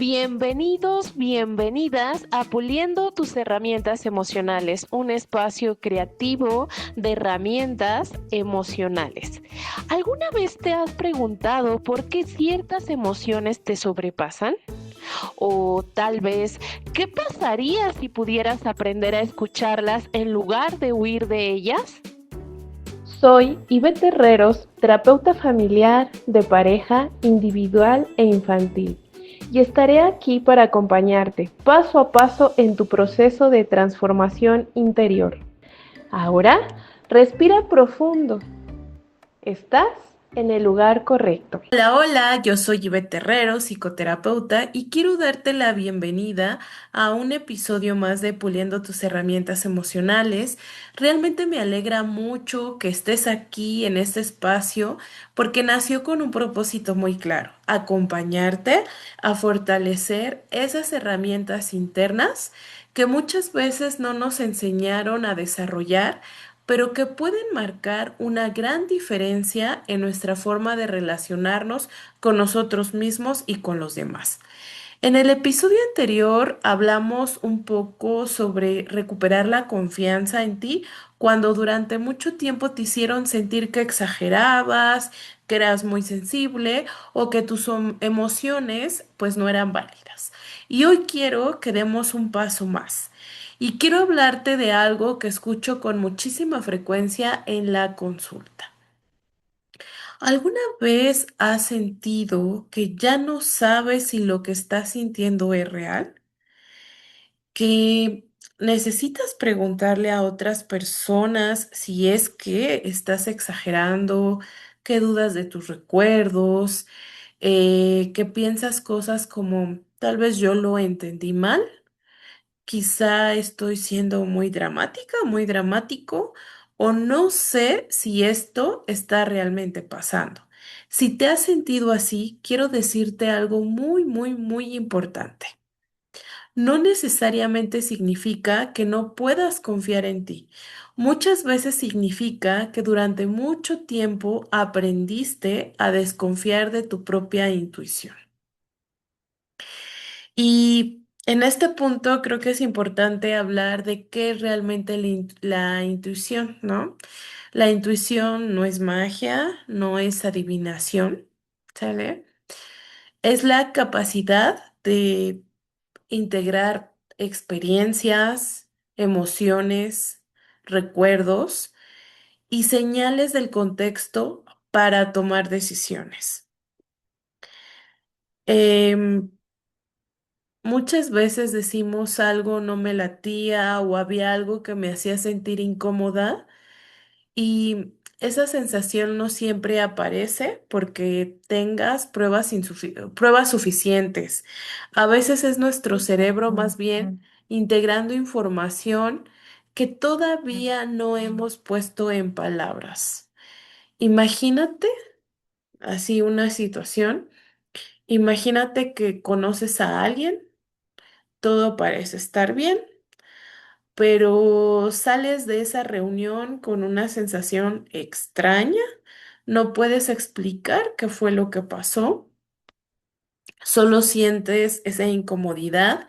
Bienvenidos, bienvenidas a Puliendo tus herramientas emocionales, un espacio creativo de herramientas emocionales. ¿Alguna vez te has preguntado por qué ciertas emociones te sobrepasan? O tal vez, ¿qué pasaría si pudieras aprender a escucharlas en lugar de huir de ellas? Soy Ivette Herreros, terapeuta familiar, de pareja, individual e infantil, y estaré aquí para acompañarte paso a paso en tu proceso de transformación interior. Ahora, respira profundo. Estás en el lugar correcto. Hola, hola, yo soy Ivette Terrero, psicoterapeuta, y quiero darte la bienvenida a un episodio más de Puliendo tus herramientas emocionales. Realmente me alegra mucho que estés aquí en este espacio porque nació con un propósito muy claro: acompañarte a fortalecer esas herramientas internas que muchas veces no nos enseñaron a desarrollar, pero que pueden marcar una gran diferencia en nuestra forma de relacionarnos con nosotros mismos y con los demás. En el episodio anterior hablamos un poco sobre recuperar la confianza en ti cuando durante mucho tiempo te hicieron sentir que exagerabas, que eras muy sensible o que tus emociones pues no eran válidas. Y hoy quiero que demos un paso más. Y quiero hablarte de algo que escucho con muchísima frecuencia en la consulta. ¿Alguna vez has sentido que ya no sabes si lo que estás sintiendo es real? ¿Que necesitas preguntarle a otras personas si es que estás exagerando, que dudas de tus recuerdos, que piensas cosas como tal vez yo lo entendí mal? Quizá estoy siendo muy dramática, muy dramático, o no sé si esto está realmente pasando. Si te has sentido así, quiero decirte algo muy, muy, muy importante. No necesariamente significa que no puedas confiar en ti. Muchas veces significa que durante mucho tiempo aprendiste a desconfiar de tu propia intuición. Y en este punto creo que es importante hablar de qué es realmente la intuición, ¿no? La intuición no es magia, no es adivinación, ¿sale? Es la capacidad de integrar experiencias, emociones, recuerdos y señales del contexto para tomar decisiones. Em, Muchas veces decimos algo no me latía o había algo que me hacía sentir incómoda, y esa sensación no siempre aparece porque tengas pruebas suficientes. A veces es nuestro cerebro más bien integrando información que todavía no hemos puesto en palabras. Imagínate así una situación. Imagínate que conoces a alguien, todo parece estar bien, pero sales de esa reunión con una sensación extraña, no puedes explicar qué fue lo que pasó, solo sientes esa incomodidad.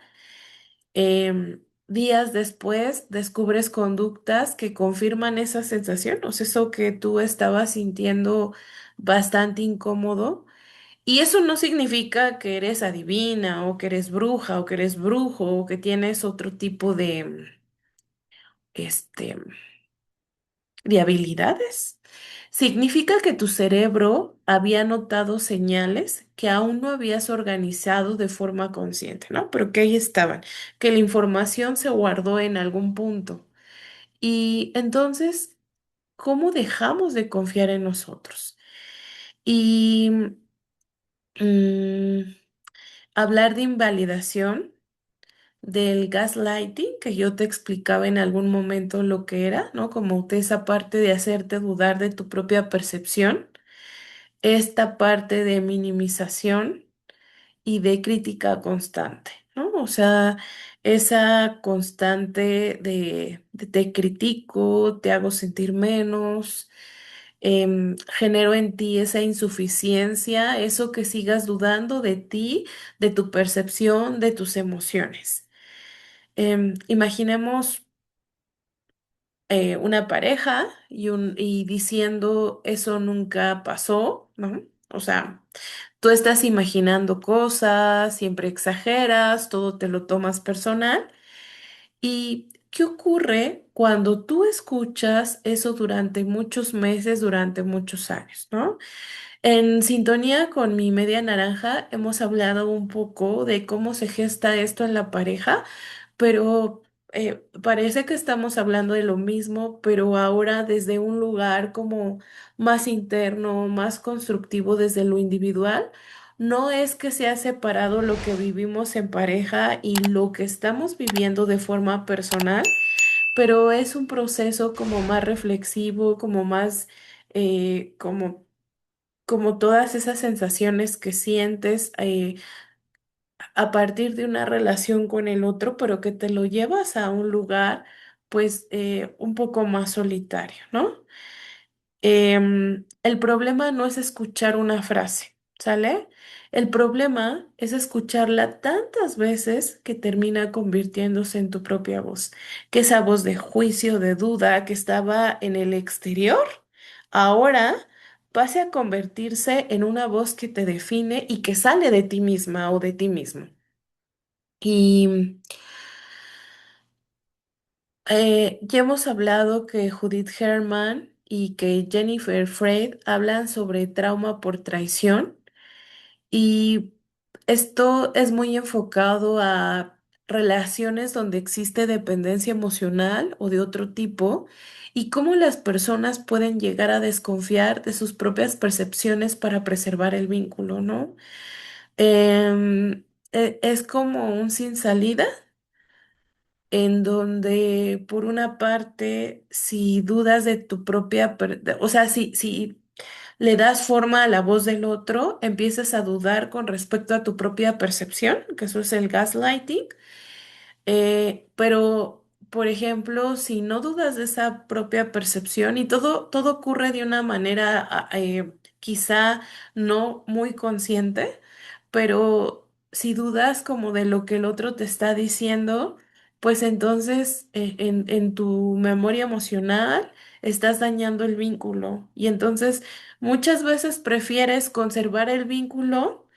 Días después descubres conductas que confirman esa sensación, o sea, eso que tú estabas sintiendo bastante incómodo. Y eso no significa que eres adivina o que eres bruja o que eres brujo o que tienes otro tipo este, de habilidades. Significa que tu cerebro había notado señales que aún no habías organizado de forma consciente, ¿no? Pero que ahí estaban, que la información se guardó en algún punto. Y entonces, ¿cómo dejamos de confiar en nosotros? Y mm, hablar de invalidación, del gaslighting, que yo te explicaba en algún momento lo que era, ¿no? Como de esa parte de hacerte dudar de tu propia percepción, esta parte de minimización y de crítica constante, ¿no? O sea, esa constante de te critico, te hago sentir menos, Genero en ti esa insuficiencia, eso que sigas dudando de ti, de tu percepción, de tus emociones. Imaginemos una pareja y diciendo eso nunca pasó, ¿no? O sea, tú estás imaginando cosas, siempre exageras, todo te lo tomas personal. ¿Y qué ocurre cuando tú escuchas eso durante muchos meses, durante muchos años, ¿no? En sintonía con mi media naranja, hemos hablado un poco de cómo se gesta esto en la pareja, pero parece que estamos hablando de lo mismo, pero ahora desde un lugar como más interno, más constructivo desde lo individual. No es que se ha separado lo que vivimos en pareja y lo que estamos viviendo de forma personal, pero es un proceso como más reflexivo, como más, como todas esas sensaciones que sientes a partir de una relación con el otro, pero que te lo llevas a un lugar, pues, un poco más solitario, ¿no? El problema no es escuchar una frase, ¿sale? El problema es escucharla tantas veces que termina convirtiéndose en tu propia voz, que esa voz de juicio, de duda que estaba en el exterior, ahora pase a convertirse en una voz que te define y que sale de ti misma o de ti mismo. Y ya hemos hablado que Judith Herman y que Jennifer Freud hablan sobre trauma por traición y esto es muy enfocado a relaciones donde existe dependencia emocional o de otro tipo y cómo las personas pueden llegar a desconfiar de sus propias percepciones para preservar el vínculo, ¿no? Es como un sin salida en donde por una parte, si dudas de tu propia, o sea, si le das forma a la voz del otro, empiezas a dudar con respecto a tu propia percepción, que eso es el gaslighting. Pero, por ejemplo, si no dudas de esa propia percepción y todo ocurre de una manera quizá no muy consciente, pero si dudas como de lo que el otro te está diciendo, pues entonces en tu memoria emocional estás dañando el vínculo y entonces muchas veces prefieres conservar el vínculo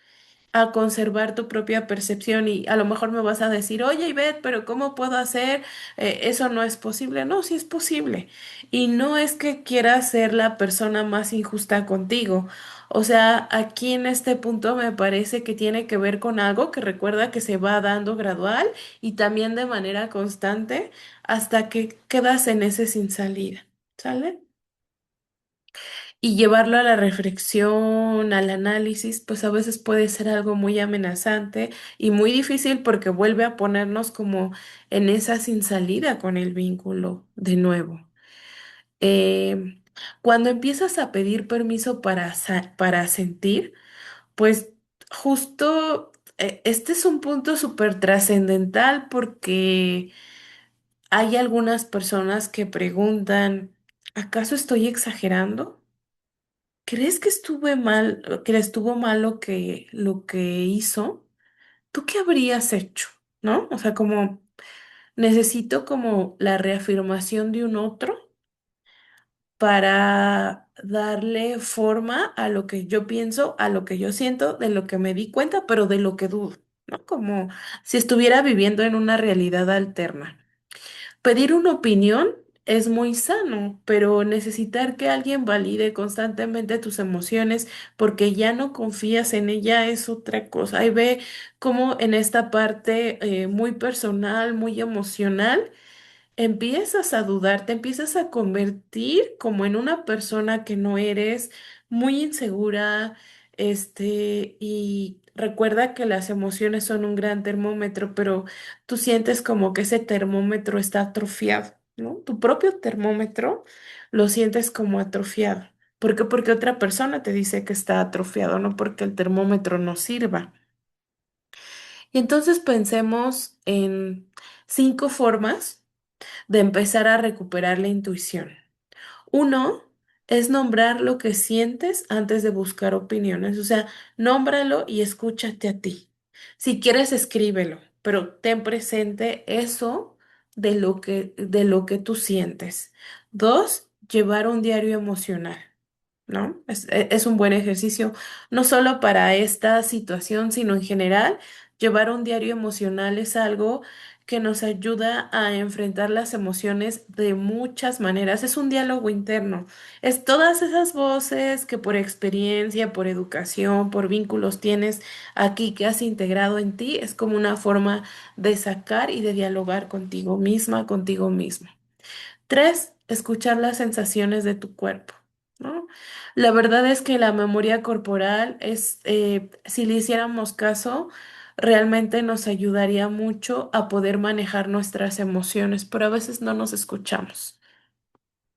a conservar tu propia percepción y a lo mejor me vas a decir, oye, Ivette, pero ¿cómo puedo hacer? Eso no es posible. No, sí es posible. Y no es que quieras ser la persona más injusta contigo. O sea, aquí en este punto me parece que tiene que ver con algo que recuerda que se va dando gradual y también de manera constante hasta que quedas en ese sin salida. ¿Sale? Y llevarlo a la reflexión, al análisis, pues a veces puede ser algo muy amenazante y muy difícil porque vuelve a ponernos como en esa sin salida con el vínculo de nuevo. Eh, Cuando empiezas a pedir permiso para sentir, pues justo este es un punto súper trascendental porque hay algunas personas que preguntan, ¿acaso estoy exagerando? ¿Crees que estuve mal, que estuvo mal lo que hizo? ¿Tú qué habrías hecho? ¿No? O sea, como necesito como la reafirmación de un otro para darle forma a lo que yo pienso, a lo que yo siento, de lo que me di cuenta, pero de lo que dudo, ¿no? Como si estuviera viviendo en una realidad alterna. Pedir una opinión es muy sano, pero necesitar que alguien valide constantemente tus emociones porque ya no confías en ella es otra cosa. Ahí ve cómo en esta parte muy personal, muy emocional, empiezas a dudar, te empiezas a convertir como en una persona que no eres, muy insegura, y recuerda que las emociones son un gran termómetro, pero tú sientes como que ese termómetro está atrofiado, ¿no? Tu propio termómetro lo sientes como atrofiado. ¿Por qué? Porque otra persona te dice que está atrofiado, no porque el termómetro no sirva. Y entonces pensemos en 5 formas de empezar a recuperar la intuición. Uno, es nombrar lo que sientes antes de buscar opiniones. O sea, nómbralo y escúchate a ti. Si quieres, escríbelo, pero ten presente eso de lo que tú sientes. Dos, llevar un diario emocional. ¿No? Es un buen ejercicio, no solo para esta situación, sino en general. Llevar un diario emocional es algo que nos ayuda a enfrentar las emociones de muchas maneras. Es un diálogo interno. Es todas esas voces que por experiencia, por educación, por vínculos tienes aquí que has integrado en ti. Es como una forma de sacar y de dialogar contigo misma, contigo mismo. Tres, escuchar las sensaciones de tu cuerpo, ¿no? La verdad es que la memoria corporal es, si le hiciéramos caso, realmente nos ayudaría mucho a poder manejar nuestras emociones, pero a veces no nos escuchamos,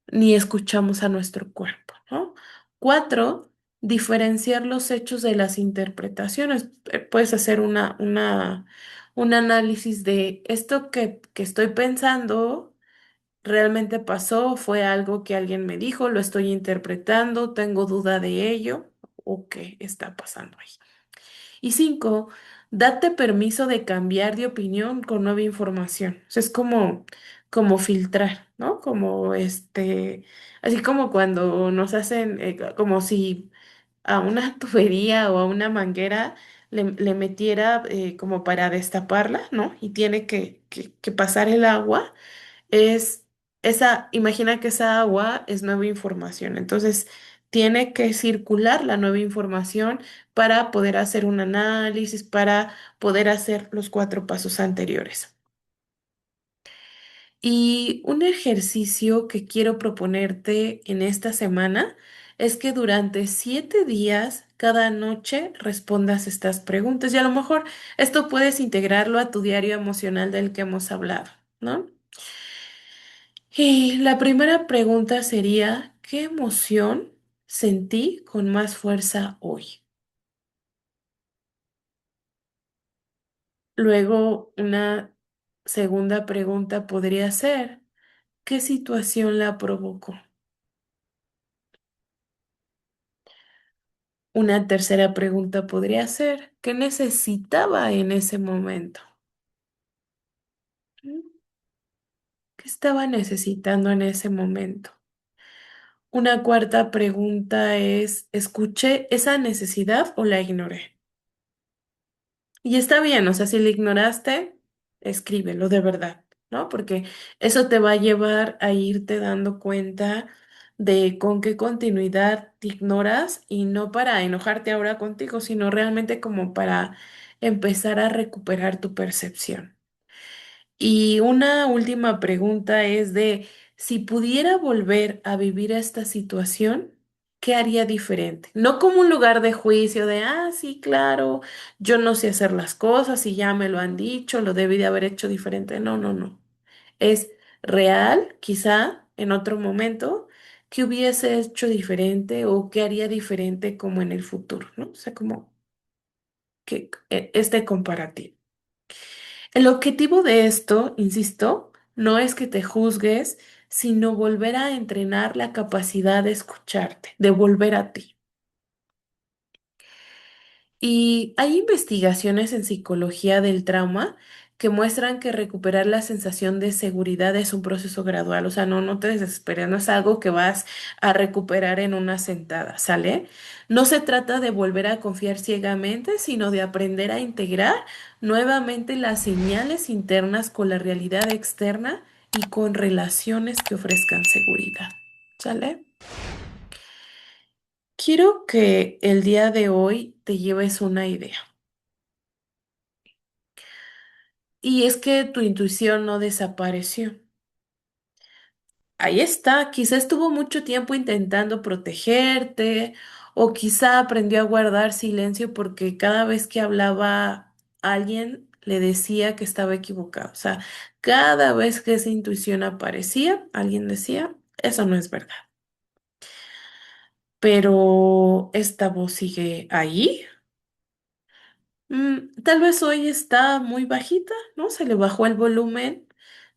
ni escuchamos a nuestro cuerpo, ¿no? Cuatro, diferenciar los hechos de las interpretaciones. Puedes hacer un análisis de esto que estoy pensando. ¿Realmente pasó? ¿Fue algo que alguien me dijo? ¿Lo estoy interpretando? ¿Tengo duda de ello? ¿O qué está pasando ahí? Y cinco, date permiso de cambiar de opinión con nueva información. O sea, es como filtrar, ¿no? Como así como cuando nos hacen, como si a una tubería o a una manguera le metiera como para destaparla, ¿no? Y tiene que pasar el agua es imagina que esa agua es nueva información, entonces tiene que circular la nueva información para poder hacer un análisis, para poder hacer los cuatro pasos anteriores. Y un ejercicio que quiero proponerte en esta semana es que durante 7 días, cada noche, respondas estas preguntas. Y a lo mejor esto puedes integrarlo a tu diario emocional del que hemos hablado, ¿no? Y la primera pregunta sería, ¿qué emoción sentí con más fuerza hoy? Luego, una segunda pregunta podría ser, ¿qué situación la provocó? Una tercera pregunta podría ser, ¿qué necesitaba en ese momento? ¿Mm? ¿Qué estaba necesitando en ese momento? Una cuarta pregunta es, ¿escuché esa necesidad o la ignoré? Y está bien, o sea, si le ignoraste, escríbelo de verdad, ¿no? Porque eso te va a llevar a irte dando cuenta de con qué continuidad te ignoras y no para enojarte ahora contigo, sino realmente como para empezar a recuperar tu percepción. Y una última pregunta es de, si pudiera volver a vivir esta situación, ¿qué haría diferente? No como un lugar de juicio de, sí, claro, yo no sé hacer las cosas y ya me lo han dicho, lo debí de haber hecho diferente. No, no, no. Es real, quizá en otro momento, que hubiese hecho diferente o qué haría diferente como en el futuro, ¿no? O sea, como que este comparativo. El objetivo de esto, insisto, no es que te juzgues, sino volver a entrenar la capacidad de escucharte, de volver a ti. Y hay investigaciones en psicología del trauma que muestran que recuperar la sensación de seguridad es un proceso gradual. O sea, no te desesperes, no es algo que vas a recuperar en una sentada, ¿sale? No se trata de volver a confiar ciegamente, sino de aprender a integrar nuevamente las señales internas con la realidad externa y con relaciones que ofrezcan seguridad, ¿sale? Quiero que el día de hoy te lleves una idea. Y es que tu intuición no desapareció. Ahí está, quizá estuvo mucho tiempo intentando protegerte o quizá aprendió a guardar silencio porque cada vez que hablaba alguien le decía que estaba equivocado. O sea, cada vez que esa intuición aparecía, alguien decía, eso no es verdad. Pero esta voz sigue ahí. Tal vez hoy está muy bajita, ¿no? Se le bajó el volumen.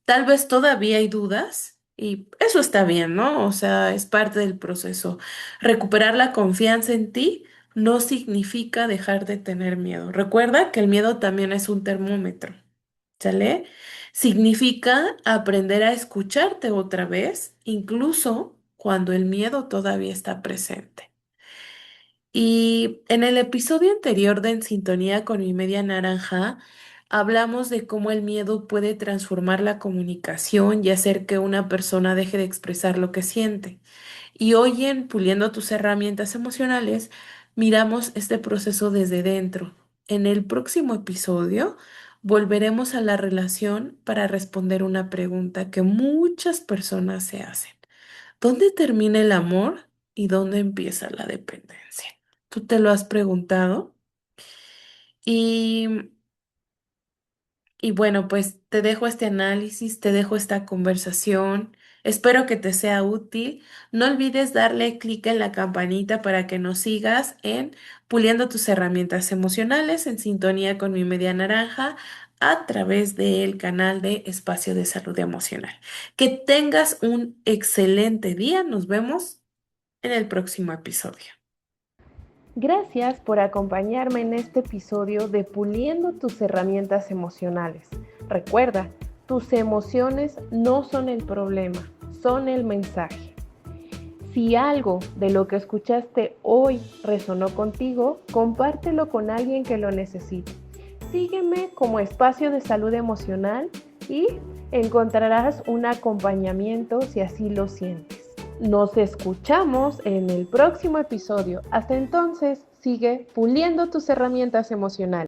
Tal vez todavía hay dudas Y eso está bien, ¿no? O sea, es parte del proceso. Recuperar la confianza en ti no significa dejar de tener miedo. Recuerda que el miedo también es un termómetro, ¿sale? Significa aprender a escucharte otra vez, incluso cuando el miedo todavía está presente. Y en el episodio anterior de En Sintonía con mi media naranja, hablamos de cómo el miedo puede transformar la comunicación y hacer que una persona deje de expresar lo que siente. Y hoy en Puliendo tus herramientas emocionales, miramos este proceso desde dentro. En el próximo episodio, volveremos a la relación para responder una pregunta que muchas personas se hacen. ¿Dónde termina el amor y dónde empieza la dependencia? ¿Tú te lo has preguntado? Y, y bueno, pues te dejo este análisis, te dejo esta conversación. Espero que te sea útil. No olvides darle clic en la campanita para que nos sigas en Puliendo tus herramientas emocionales en sintonía con mi media naranja a través del canal de Espacio de Salud Emocional. Que tengas un excelente día. Nos vemos en el próximo episodio. Gracias por acompañarme en este episodio de Puliendo tus herramientas emocionales. Recuerda, tus emociones no son el problema, son el mensaje. Si algo de lo que escuchaste hoy resonó contigo, compártelo con alguien que lo necesite. Sígueme como Espacio de Salud Emocional y encontrarás un acompañamiento si así lo sientes. Nos escuchamos en el próximo episodio. Hasta entonces, sigue puliendo tus herramientas emocionales.